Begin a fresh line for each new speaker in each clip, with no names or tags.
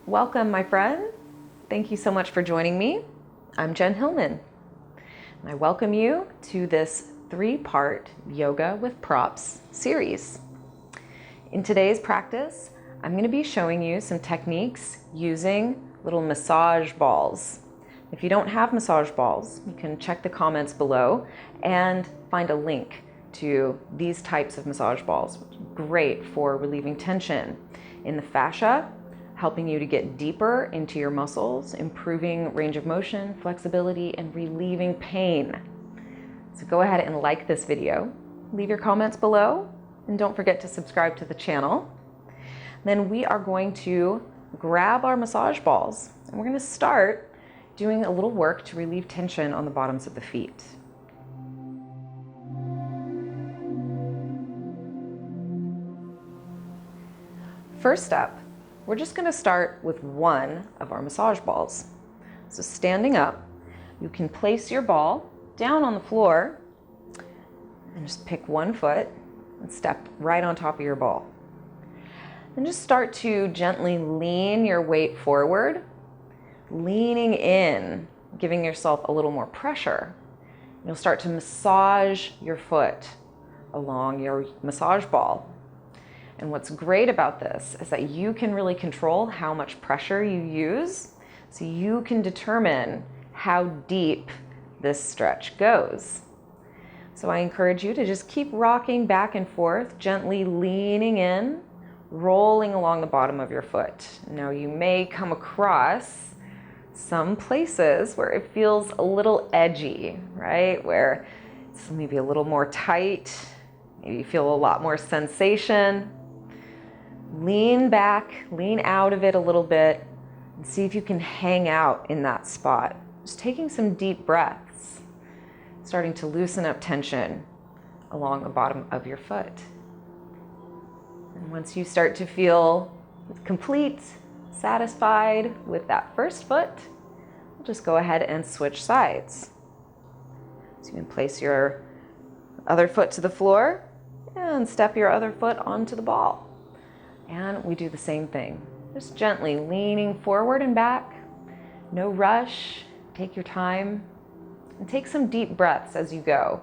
Welcome, my friend. Thank you so much for joining me. I'm Jen Hilman, and I welcome you to this 3-part Yoga with Props series. In today's practice, I'm going to be showing you some techniques using little massage balls. If you don't have massage balls, you can check the comments below and find a link to these types of massage balls. Great for relieving tension in the fascia, helping you to get deeper into your muscles, improving range of motion, flexibility, and relieving pain. So go ahead and like this video, leave your comments below, and don't forget to subscribe to the channel. Then we are going to grab our massage balls, and we're going to start doing a little work to relieve tension on the bottoms of the feet. First up, we're just going to start with one of our massage balls. So standing up, you can place your ball down on the floor and just pick one foot and step right on top of your ball. And just start to gently lean your weight forward, leaning in, giving yourself a little more pressure. You'll start to massage your foot along your massage ball. And what's great about this is that you can really control how much pressure you use, so you can determine how deep this stretch goes. So I encourage you to just keep rocking back and forth, gently leaning in, rolling along the bottom of your foot. Now you may come across some places where it feels a little edgy, right? Where it's maybe a little more tight, maybe you feel a lot more sensation. Lean back, lean out of it a little bit, and see if you can hang out in that spot. Just taking some deep breaths, starting to loosen up tension along the bottom of your foot. And once you start to feel complete, satisfied with that first foot, just go ahead and switch sides. So you can place your other foot to the floor and step your other foot onto the ball. And we do the same thing, just gently leaning forward and back. No rush, take your time, and take some deep breaths as you go,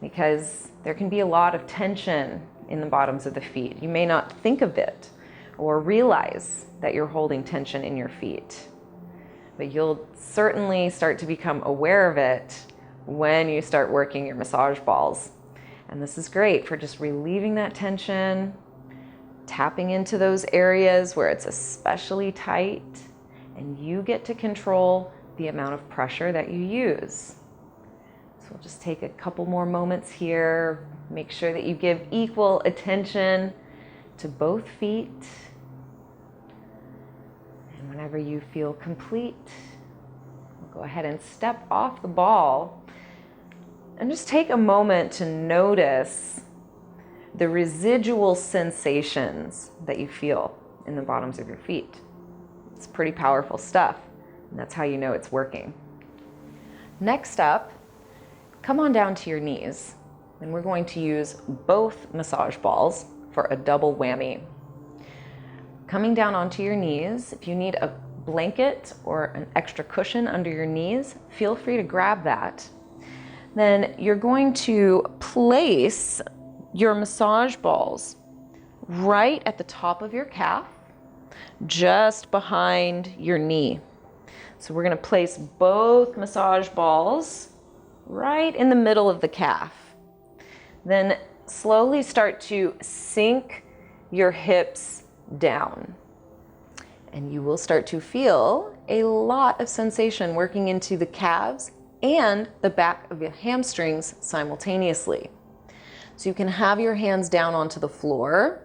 because there can be a lot of tension in the bottoms of the feet. You may not think of it or realize that you're holding tension in your feet, but you'll certainly start to become aware of it when you start working your massage balls. And this is great for just relieving that tension, tapping into those areas where it's especially tight, and you get to control the amount of pressure that you use. So we'll just take a couple more moments here. Make sure that you give equal attention to both feet. And whenever you feel complete, we'll go ahead and step off the ball and just take a moment to notice the residual sensations that you feel in the bottoms of your feet. It's pretty powerful stuff, and that's how you know it's working. Next up, come on down to your knees, and we're going to use both massage balls for a double whammy. Coming down onto your knees, if you need a blanket or an extra cushion under your knees, feel free to grab that. Then you're going to place your massage balls right at the top of your calf, just behind your knee. So we're going to place both massage balls right in the middle of the calf. Then slowly start to sink your hips down. And you will start to feel a lot of sensation working into the calves and the back of your hamstrings simultaneously. So you can have your hands down onto the floor.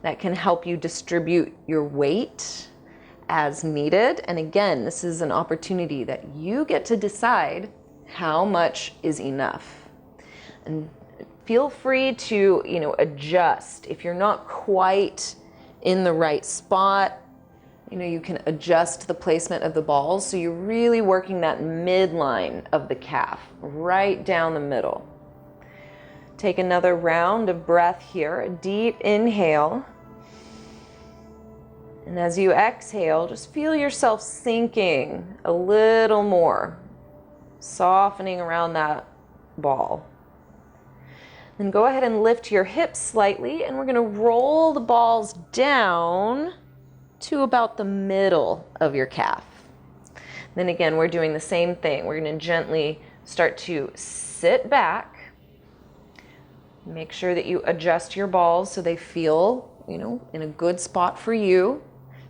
That can help you distribute your weight as needed. And again, this is an opportunity that you get to decide how much is enough. And feel free to, adjust. If you're not quite in the right spot, you can adjust the placement of the balls. So you're really working that midline of the calf, right down the middle. Take another round of breath here, a deep inhale. And as you exhale, just feel yourself sinking a little more, softening around that ball. Then go ahead and lift your hips slightly, and we're going to roll the balls down to about the middle of your calf. Then again, we're doing the same thing. We're going to gently start to sit back. Make sure that you adjust your balls so they feel, in a good spot for you.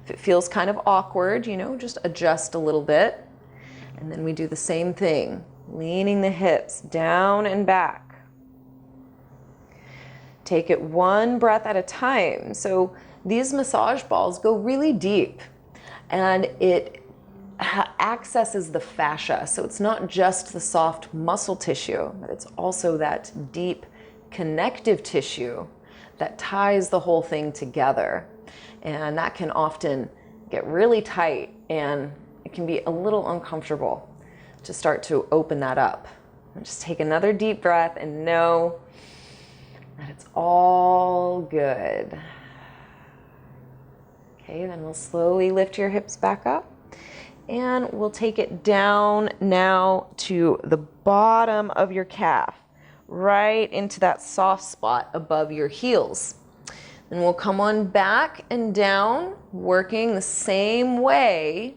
If it feels kind of awkward, just adjust a little bit. And then we do the same thing, leaning the hips down and back. Take it one breath at a time. So these massage balls go really deep, and it accesses the fascia. So it's not just the soft muscle tissue, but it's also that deep connective tissue that ties the whole thing together. And that can often get really tight, and it can be a little uncomfortable to start to open that up. And just take another deep breath and know that it's all good. Okay, then we'll slowly lift your hips back up, and we'll take it down now to the bottom of your calf, right into that soft spot above your heels. Then we'll come on back and down, working the same way,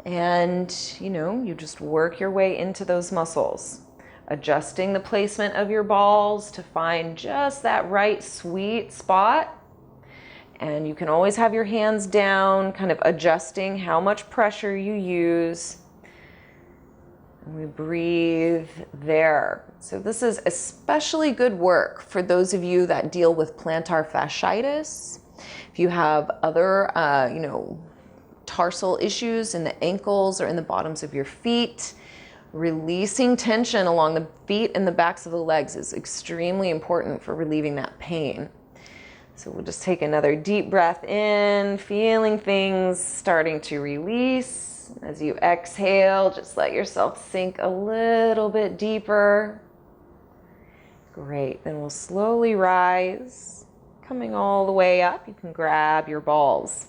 and you just work your way into those muscles, adjusting the placement of your balls to find just that right sweet spot. And you can always have your hands down, kind of adjusting how much pressure you use. And we breathe there. So this is especially good work for those of you that deal with plantar fasciitis. If you have other, tarsal issues in the ankles or in the bottoms of your feet, releasing tension along the feet and the backs of the legs is extremely important for relieving that pain. So we'll just take another deep breath in, feeling things starting to release. As you exhale, just let yourself sink a little bit deeper. Great, then we'll slowly rise, coming all the way up. You can grab your balls.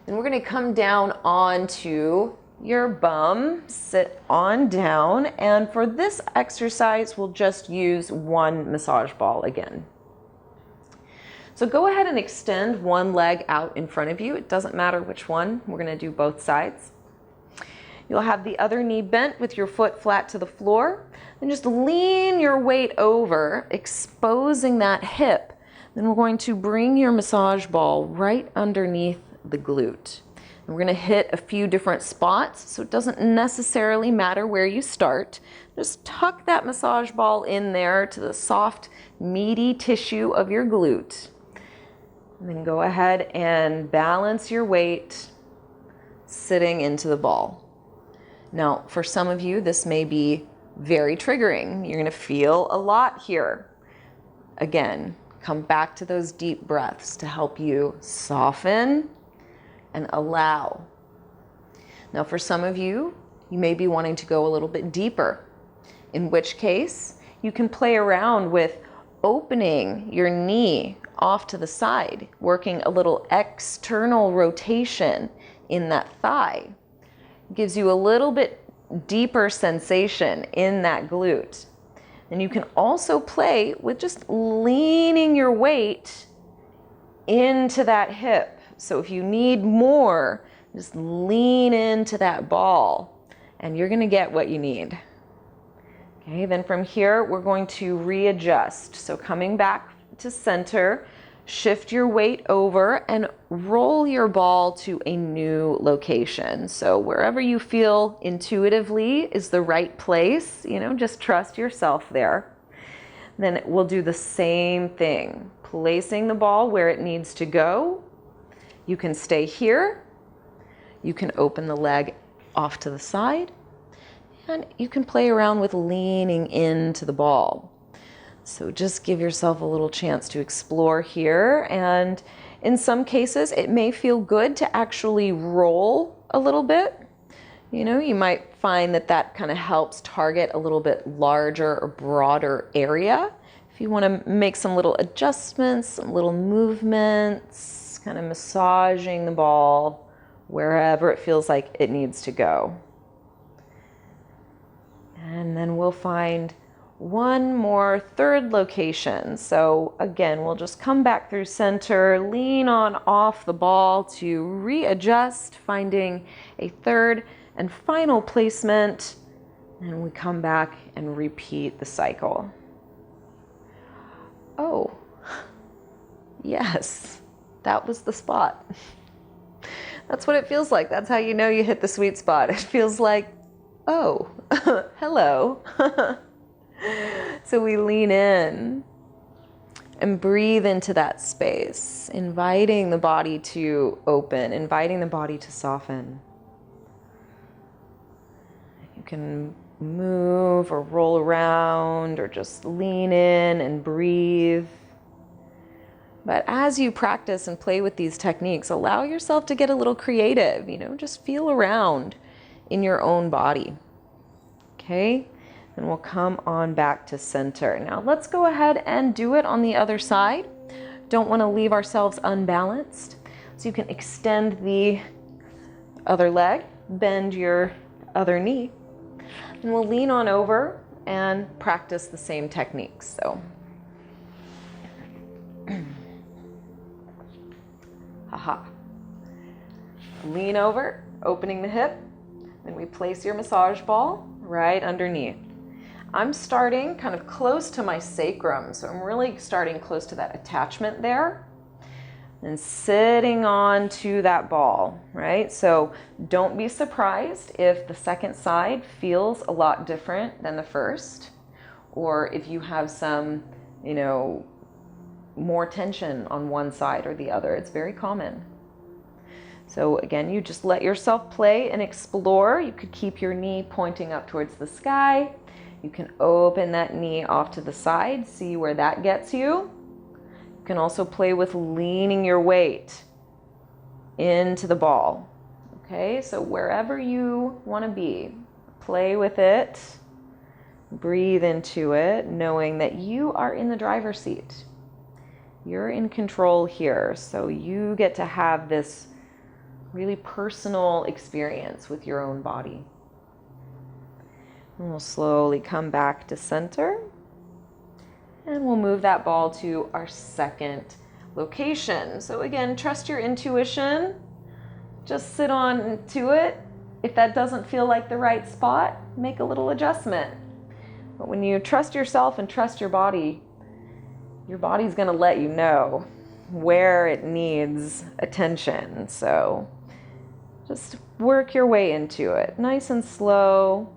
Then we're going to come down onto your bum, sit on down, and for this exercise, we'll just use one massage ball again. So go ahead and extend one leg out in front of you. It doesn't matter which one. We're going to do both sides. You'll have the other knee bent with your foot flat to the floor, and just lean your weight over, exposing that hip. Then we're going to bring your massage ball right underneath the glute. And we're going to hit a few different spots, so it doesn't necessarily matter where you start. Just tuck that massage ball in there to the soft, meaty tissue of your glute. And then go ahead and balance your weight sitting into the ball. Now, for some of you, this may be very triggering. You're going to feel a lot here. Again, come back to those deep breaths to help you soften and allow. Now, for some of you, you may be wanting to go a little bit deeper, in which case you can play around with opening your knee off to the side, working a little external rotation in that thigh. It gives you a little bit deeper sensation in that glute. And you can also play with just leaning your weight into that hip. So if you need more, just lean into that ball and you're going to get what you need. Okay, then from here, we're going to readjust. So coming back to center, shift your weight over and roll your ball to a new location. So wherever you feel intuitively is the right place, just trust yourself there. Then we'll do the same thing, placing the ball where it needs to go. You can stay here. You can open the leg off to the side, and you can play around with leaning into the ball. So just give yourself a little chance to explore here. And in some cases, it may feel good to actually roll a little bit. You might find that kind of helps target a little bit larger or broader area. If you want to make some little adjustments, some little movements, kind of massaging the ball wherever it feels like it needs to go. And then we'll find one more third location. So again, we'll just come back through center, lean on off the ball to readjust, finding a third and final placement. And we come back and repeat the cycle. Oh, yes, that was the spot. That's what it feels like. That's how you know you hit the sweet spot. It feels like, oh, hello. So we lean in and breathe into that space, inviting the body to open, inviting the body to soften. You can move or roll around or just lean in and breathe. But as you practice and play with these techniques, allow yourself to get a little creative, just feel around in your own body. Okay? And we'll come on back to center. Now let's go ahead and do it on the other side. Don't want to leave ourselves unbalanced. So you can extend the other leg, bend your other knee, and we'll lean on over and practice the same techniques. So, haha. Lean over, opening the hip, then we place your massage ball right underneath. I'm starting kind of close to my sacrum, so I'm really starting close to that attachment there and sitting on to that ball, right? So don't be surprised if the second side feels a lot different than the first, or if you have some, more tension on one side or the other. It's very common. So again, you just let yourself play and explore. You could keep your knee pointing up towards the sky. You can open that knee off to the side, see where that gets you. You can also play with leaning your weight into the ball. Okay, so wherever you want to be, play with it, breathe into it, knowing that you are in the driver's seat. You're in control here, so you get to have this really personal experience with your own body. And we'll slowly come back to center. And we'll move that ball to our second location. So again, trust your intuition. Just sit on to it. If that doesn't feel like the right spot, make a little adjustment. But when you trust yourself and trust your body's going to let you know where it needs attention. So just work your way into it, nice and slow.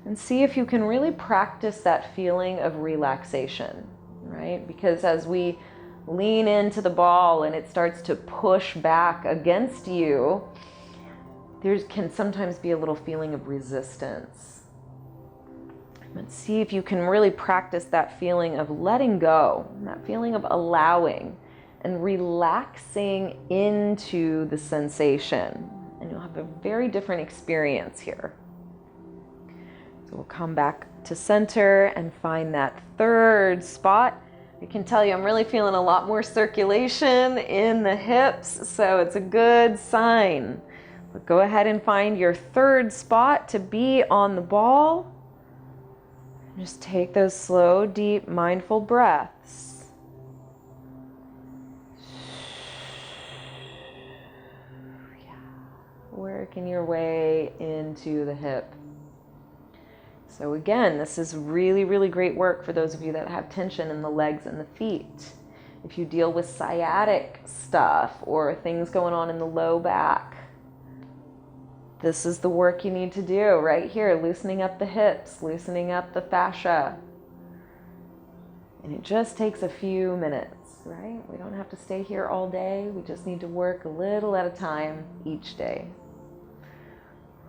And see if you can really practice that feeling of relaxation, right? Because as we lean into the ball and it starts to push back against you, there can sometimes be a little feeling of resistance. But see if you can really practice that feeling of letting go, that feeling of allowing and relaxing into the sensation. And you'll have a very different experience here. So we'll come back to center and find that third spot. I can tell you I'm really feeling a lot more circulation in the hips, so it's a good sign. But go ahead and find your third spot to be on the ball. Just take those slow, deep, mindful breaths. Working your way into the hip. So again, this is really, really great work for those of you that have tension in the legs and the feet. If you deal with sciatic stuff or things going on in the low back, this is the work you need to do right here, loosening up the hips, loosening up the fascia. And it just takes a few minutes, right? We don't have to stay here all day. We just need to work a little at a time each day.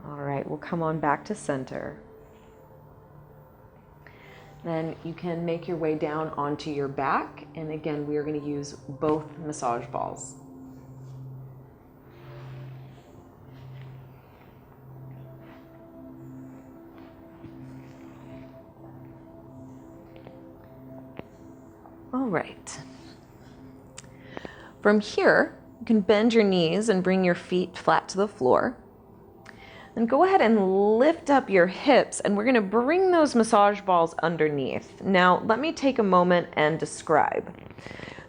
All right, we'll come on back to center. Then you can make your way down onto your back. And again, we are going to use both massage balls. All right. From here, You can bend your knees and bring your feet flat to the floor. Then go ahead and lift up your hips, and we're going to bring those massage balls underneath. Now, let me take a moment and describe.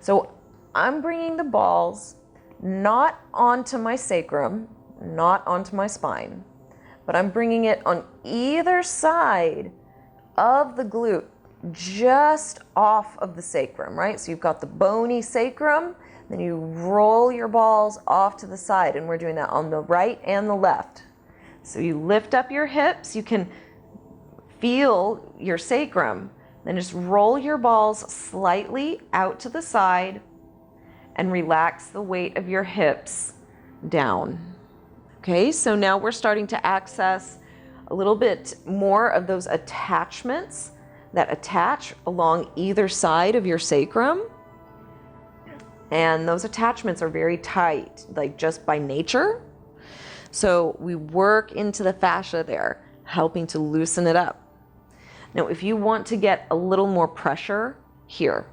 So I'm bringing the balls not onto my sacrum, not onto my spine, but I'm bringing it on either side of the glute, just off of the sacrum, right? So you've got the bony sacrum, then you roll your balls off to the side, and we're doing that on the right and the left. So you lift up your hips, you can feel your sacrum, then just roll your balls slightly out to the side and relax the weight of your hips down. Okay, so now we're starting to access a little bit more of those attachments that attach along either side of your sacrum. And those attachments are very tight, like just by nature. So we work into the fascia there, helping to loosen it up. Now, if you want to get a little more pressure here,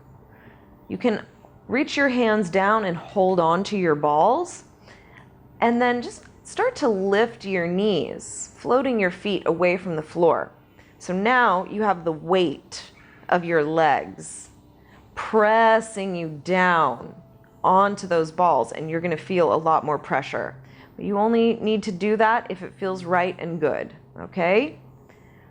you can reach your hands down and hold on to your balls, and then just start to lift your knees, floating your feet away from the floor. So now you have the weight of your legs pressing you down onto those balls, and you're going to feel a lot more pressure. But you only need to do that if it feels right and good, okay?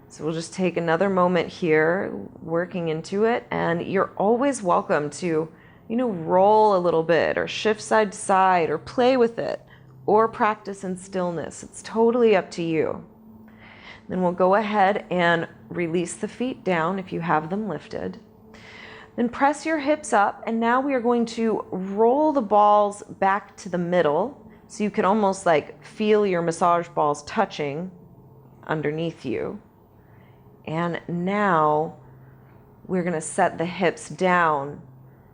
So we'll just take another moment here, working into it, and you're always welcome to, roll a little bit or shift side to side or play with it or practice in stillness. It's totally up to you. Then we'll go ahead and release the feet down if you have them lifted. Then press your hips up, and now we are going to roll the balls back to the middle, so you can almost like feel your massage balls touching underneath you. And now we're going to set the hips down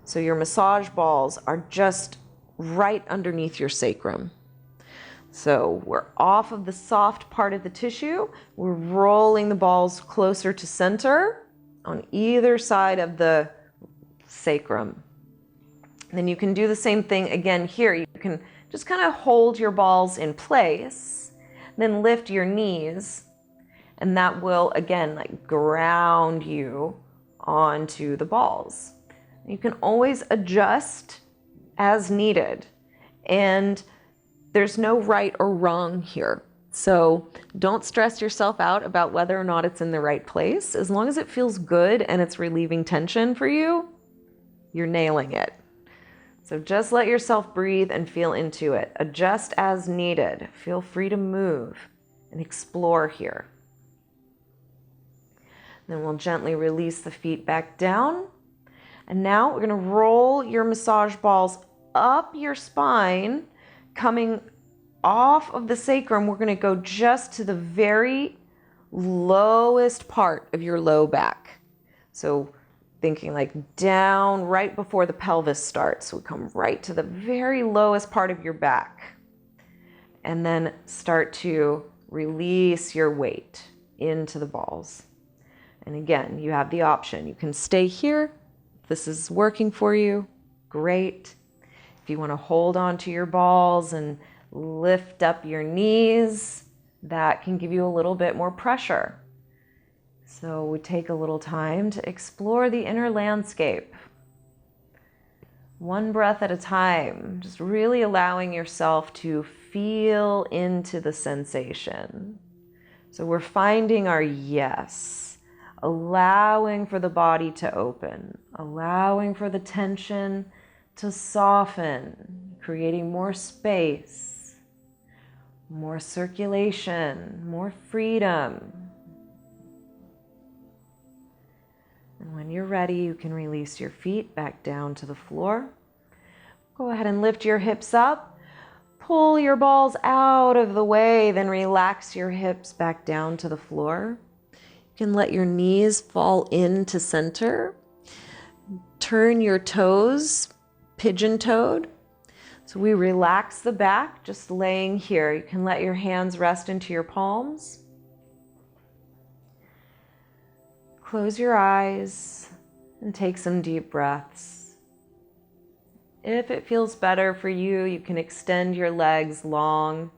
so your massage balls are just right underneath your sacrum. So we're off of the soft part of the tissue. We're rolling the balls closer to center on either side of the sacrum. And then you can do the same thing again here. You can just kind of hold your balls in place, then lift your knees, and that will again like ground you onto the balls. You can always adjust as needed, and there's no right or wrong here. So don't stress yourself out about whether or not it's in the right place. As long as it feels good and it's relieving tension for you, you're nailing it. So just let yourself breathe and feel into it. Adjust as needed. Feel free to move and explore here. Then we'll gently release the feet back down. And now we're going to roll your massage balls up your spine, coming off of the sacrum. We're going to go just to the very lowest part of your low back. So thinking like down right before the pelvis starts. We come right to the very lowest part of your back. And then start to release your weight into the balls. And again, you have the option. You can stay here. If this is working for you, great. If you want to hold on to your balls and lift up your knees, that can give you a little bit more pressure. So we take a little time to explore the inner landscape. One breath at a time, just really allowing yourself to feel into the sensation. So we're finding our yes, allowing for the body to open, allowing for the tension to soften, creating more space, more circulation, more freedom. And when you're ready, you can release your feet back down to the floor. Go ahead and lift your hips up. Pull your balls out of the way, then relax your hips back down to the floor. You can let your knees fall into center. Turn your toes pigeon-toed. So we relax the back, just laying here. You can let your hands rest into your palms. Close your eyes and take some deep breaths. If it feels better for you, you can extend your legs long.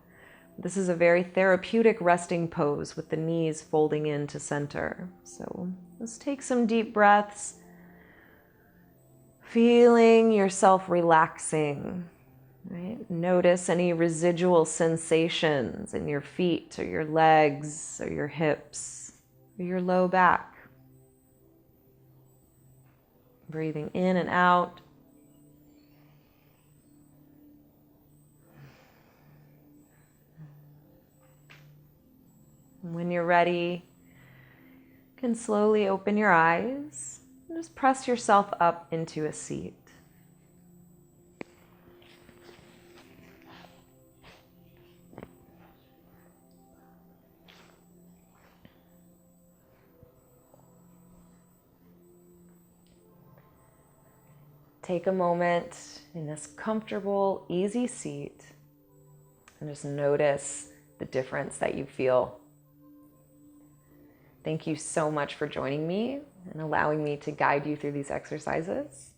This is a very therapeutic resting pose with the knees folding into center. So let's take some deep breaths, feeling yourself relaxing. Right? Notice any residual sensations in your feet or your legs or your hips or your low back. Breathing in and out. And when you're ready, you can slowly open your eyes and just press yourself up into a seat. Take a moment in this comfortable, easy seat and just notice the difference that you feel. Thank you so much for joining me and allowing me to guide you through these exercises.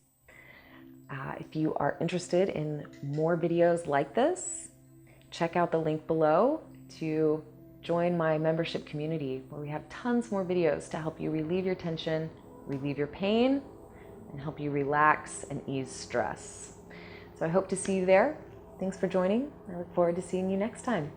If you are interested in more videos like this, check out the link below to join my membership community where we have tons more videos to help you relieve your tension, relieve your pain, and help you relax and ease stress. So I hope to see you there. Thanks for joining. I look forward to seeing you next time.